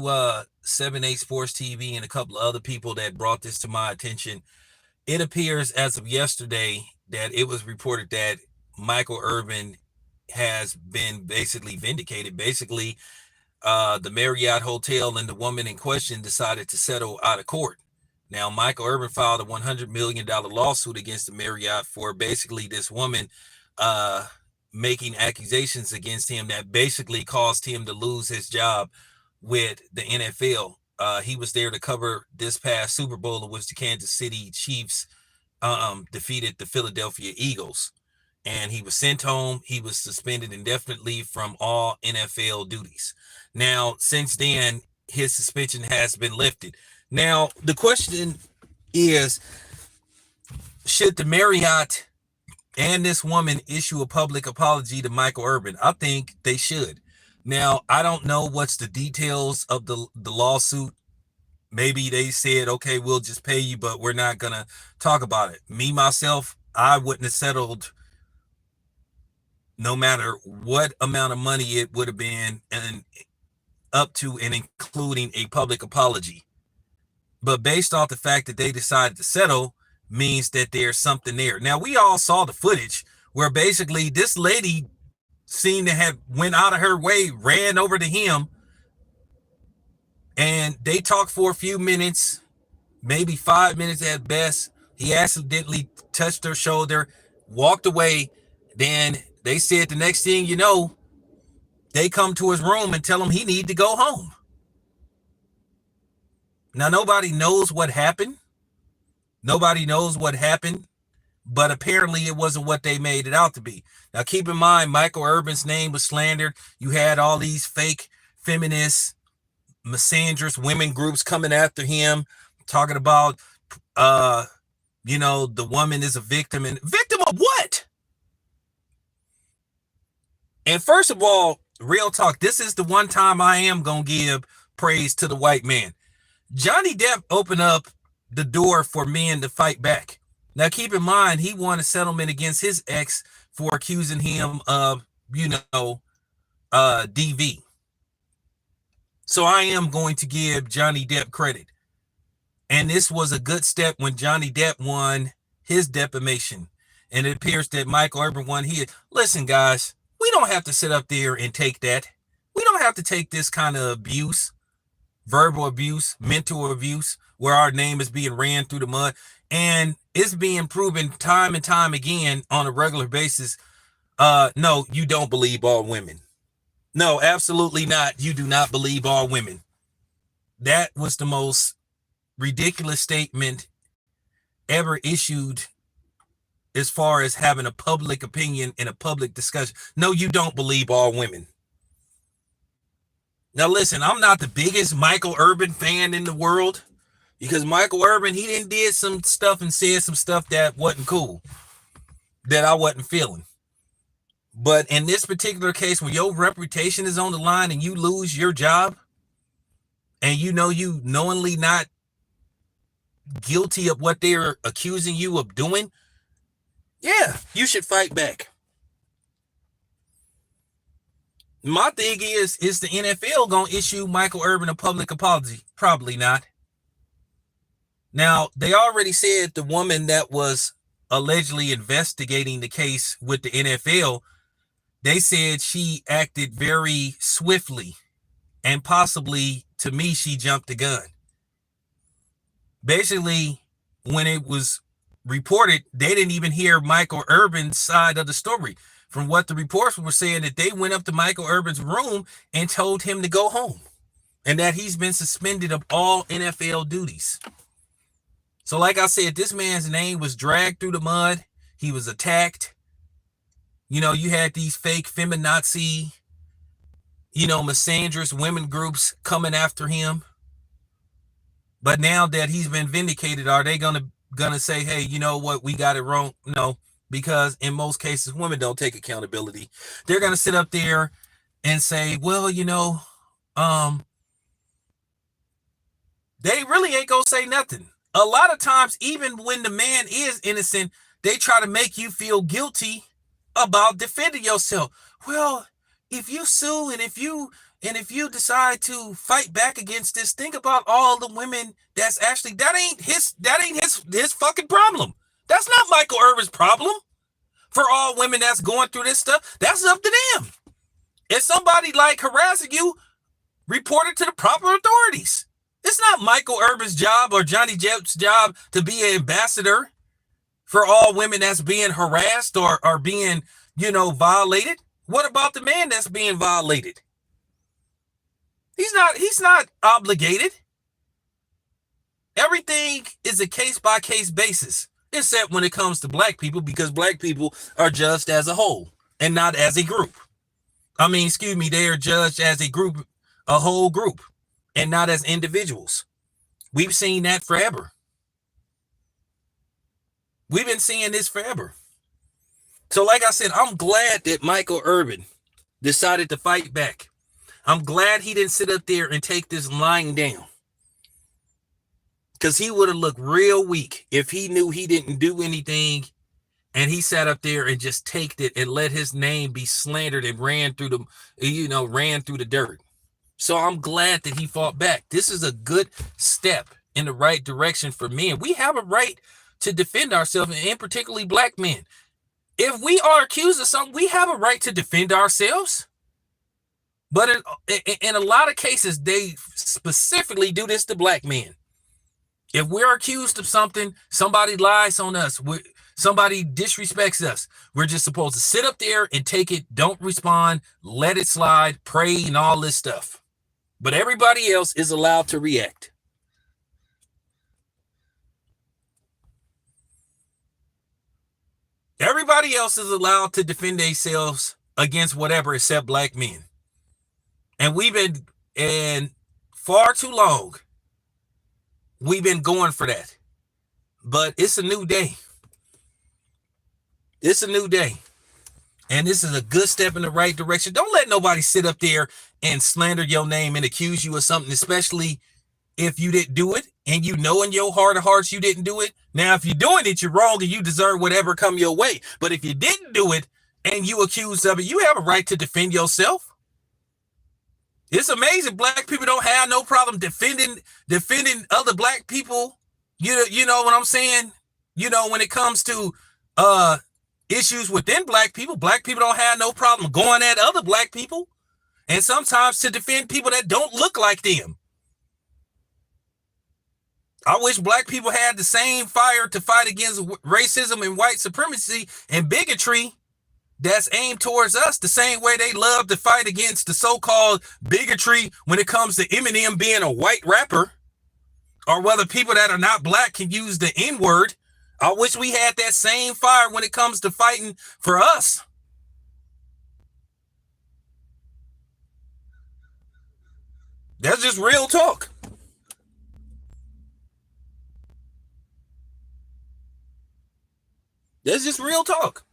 to 7-8 Sports TV and a couple of other people that brought this to my attention. It appears as of yesterday that it was reported that Michael Irvin has been basically vindicated. Basically, the Marriott Hotel and the woman in question decided to settle out of court. Now, Michael Irvin filed a $100 million lawsuit against the Marriott for basically this woman making accusations against him that basically caused him to lose his job with the NFL. He was there to cover this past Super Bowl in which the Kansas City Chiefs defeated the Philadelphia Eagles. And he was sent home. He was suspended indefinitely from all NFL duties. Now, since then, his suspension has been lifted. Now, the question is, should the Marriott and this woman issue a public apology to Michael Irvin? I think they should. Now, I don't know what's the details of the lawsuit. Maybe they said, okay, we'll just pay you, but we're not going to talk about it. Me, myself, I wouldn't have settled no matter what amount of money it would have been, and up to and including a public apology. But based off the fact that they decided to settle means that there's something there. Now, we all saw the footage where basically this lady seemed to have went out of her way, ran over to him, and they talked for a few minutes, maybe 5 minutes at best. He accidentally touched her shoulder, walked away. Then they said the next thing you know, they come to his room and tell him he need to go home. Now, nobody knows what happened. Nobody knows what happened, but apparently it wasn't what they made it out to be. Now, keep in mind, Michael Irvin's name was slandered. You had all these fake feminists, misandrous women groups coming after him, talking about, the woman is a victim. And victim of what? And first of all, real talk, this is the one time I am going to give praise to the white man. Johnny Depp opened up the door for men to fight back. Now, keep in mind, he won a settlement against his ex for accusing him of, DV. So I am going to give Johnny Depp credit. And this was a good step when Johnny Depp won his defamation. And it appears that Michael Irvin won his. Listen, guys, we don't have to sit up there and take that. We don't have to take this kind of abuse, verbal abuse, mental abuse, where our name is being ran through the mud. And it's being proven time and time again on a regular basis. No, you don't believe all women. No, absolutely not. You do not believe all women. That was the most ridiculous statement ever issued as far as having a public opinion and a public discussion. No, you don't believe all women. Now, listen, I'm not the biggest Michael Irvin fan in the world, because Michael Irvin, he did some stuff and said some stuff that wasn't cool, that I wasn't feeling. But in this particular case, when your reputation is on the line and you lose your job, and you knowingly not guilty of what they're accusing you of doing, yeah, you should fight back. My thing is the NFL going to issue Michael Irvin a public apology? Probably not. Now, they already said the woman that was allegedly investigating the case with the NFL, they said she acted very swiftly, and possibly, to me, she jumped the gun. Basically, when it was reported, they didn't even hear Michael Irvin's side of the story. From what the reports were saying, that they went up to Michael Irvin's room and told him to go home, and that he's been suspended of all NFL duties. So like I said, this man's name was dragged through the mud. He was attacked. You had these fake feminazi, misandrous women groups coming after him. But now that he's been vindicated, are they gonna say, hey, you know what, we got it wrong? No, because in most cases, women don't take accountability. They're gonna sit up there and say, well, they really ain't gonna say nothing. A lot of times, even when the man is innocent, they try to make you feel guilty about defending yourself. Well, if you sue and if you And if you decide to fight back against this, think about all the women that's actually, that ain't his fucking problem. That's not Michael Irvin's problem. For all women that's going through this stuff, that's up to them. If somebody like harassing you, report it to the proper authorities. It's not Michael Irvin's job or Johnny Depp's job to be an ambassador for all women that's being harassed or being, violated. What about the man that's being violated? He's not obligated. Everything is a case-by-case basis, except when it comes to black people, because black people are judged as a whole and not as a group. They are judged as a group, a whole group, and not as individuals. We've seen that forever. We've been seeing this forever. So like I said, I'm glad that Michael Irvin decided to fight back. I'm glad he didn't sit up there and take this lying down. Because he would have looked real weak if he knew he didn't do anything and he sat up there and just taked it and let his name be slandered and ran through the dirt. So I'm glad that he fought back. This is a good step in the right direction for men. We have a right to defend ourselves, and particularly black men. If we are accused of something, we have a right to defend ourselves. But in a lot of cases, they specifically do this to black men. If we're accused of something, somebody lies on us, somebody disrespects us, we're just supposed to sit up there and take it, don't respond, let it slide, pray, and all this stuff. But everybody else is allowed to react. Everybody else is allowed to defend themselves against whatever except black men. And far too long, we've been going for that. But it's a new day. It's a new day. And this is a good step in the right direction. Don't let nobody sit up there and slander your name and accuse you of something, especially if you didn't do it and you know in your heart of hearts you didn't do it. Now, if you're doing it, you're wrong and you deserve whatever come your way. But if you didn't do it and you accused of it, you have a right to defend yourself. It's amazing. Black people don't have no problem defending other black people. You know what I'm saying? When it comes to issues within black people don't have no problem going at other black people, and sometimes to defend people that don't look like them. I wish black people had the same fire to fight against racism and white supremacy and bigotry that's aimed towards us, the same way they love to fight against the so-called bigotry when it comes to Eminem being a white rapper, or whether people that are not black can use the N-word. I wish we had that same fire when it comes to fighting for us. That's just real talk. That's just real talk.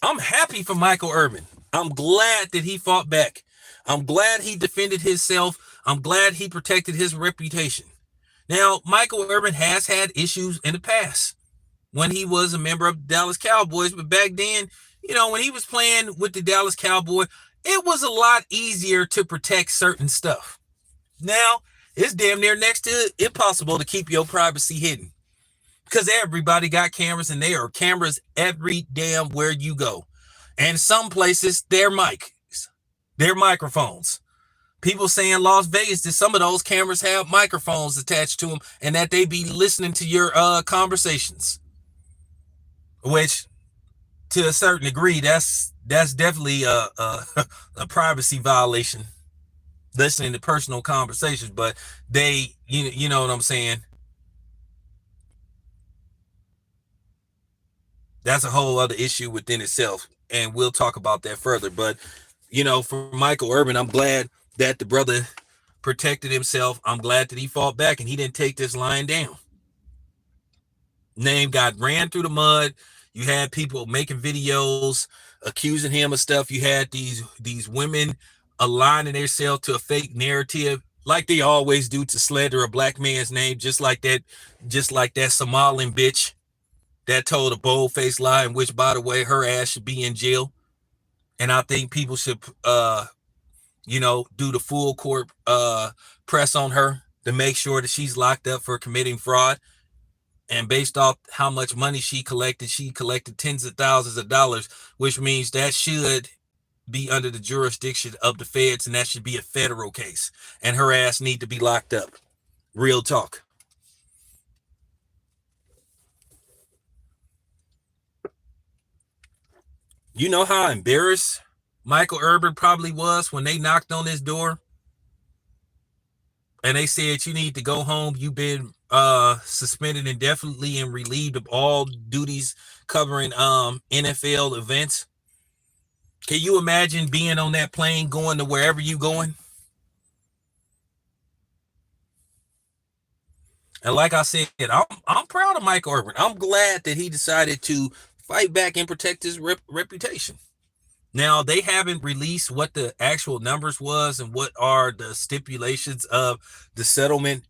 I'm happy for Michael Irvin. I'm glad that he fought back. I'm glad he defended himself. I'm glad he protected his reputation. Now, Michael Irvin has had issues in the past when he was a member of the Dallas Cowboys, but back then, when he was playing with the Dallas Cowboys, it was a lot easier to protect certain stuff. Now, it's damn near next to impossible to keep your privacy hidden because everybody got cameras, and there are cameras every damn where you go. And some places, they're microphones. People say in Las Vegas that some of those cameras have microphones attached to them and that they be listening to your conversations. Which, to a certain degree, that's definitely a privacy violation, listening to personal conversations. But they, you know what I'm saying? That's a whole other issue within itself, and we'll talk about that further. But, for Michael Irvin, I'm glad that the brother protected himself. I'm glad that he fought back and he didn't take this lying down. Name got ran through the mud. You had people making videos accusing him of stuff. You had these women aligning themselves to a fake narrative, like they always do, to slander a black man's name, just like that Somalian bitch that told a bold-faced lie, in which, by the way, her ass should be in jail. And I think people should do the full court press on her to make sure that she's locked up for committing fraud. And based off how much money she collected tens of thousands of dollars, which means that should be under the jurisdiction of the feds, and that should be a federal case. And her ass need to be locked up. Real talk. You know how embarrassed Michael Irvin probably was when they knocked on his door and they said, you need to go home. You've been suspended indefinitely and relieved of all duties covering NFL events. Can you imagine being on that plane going to wherever you going? And like I said, I'm proud of Mike Irvin. I'm glad that he decided to fight back and protect his reputation. Now, they haven't released what the actual numbers was and what are the stipulations of the settlement.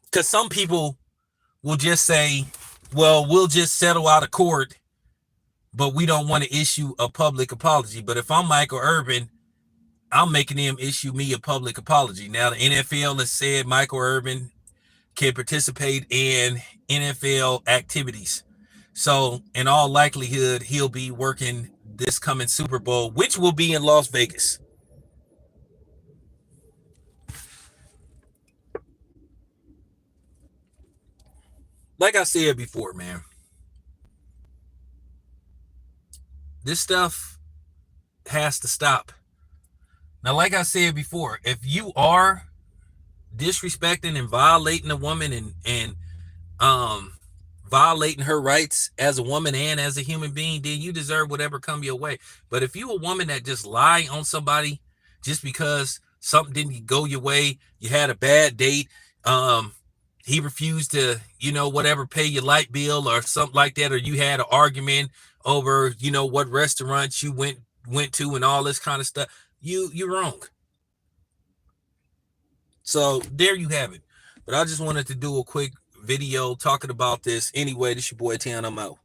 Because some people will just say, well, we'll just settle out of court, but we don't want to issue a public apology. But if I'm Michael Irvin, I'm making them issue me a public apology. Now, the NFL has said Michael Irvin can participate in NFL activities. So, in all likelihood, he'll be working this coming Super Bowl, which will be in Las Vegas. Like I said before, man, this stuff has to stop. Now, like I said before, if you are disrespecting and violating a woman and um violating her rights as a woman and as a human being, then you deserve whatever come your way. But if you a woman that just lie on somebody just because something didn't go your way, you had a bad date, he refused to, whatever, pay your light bill or something like that, or you had an argument over, what restaurants you went to and all this kind of stuff, you're wrong. So there you have it. But I just wanted to do a quick video talking about this. Anyway, this your boy Tan. I'm out.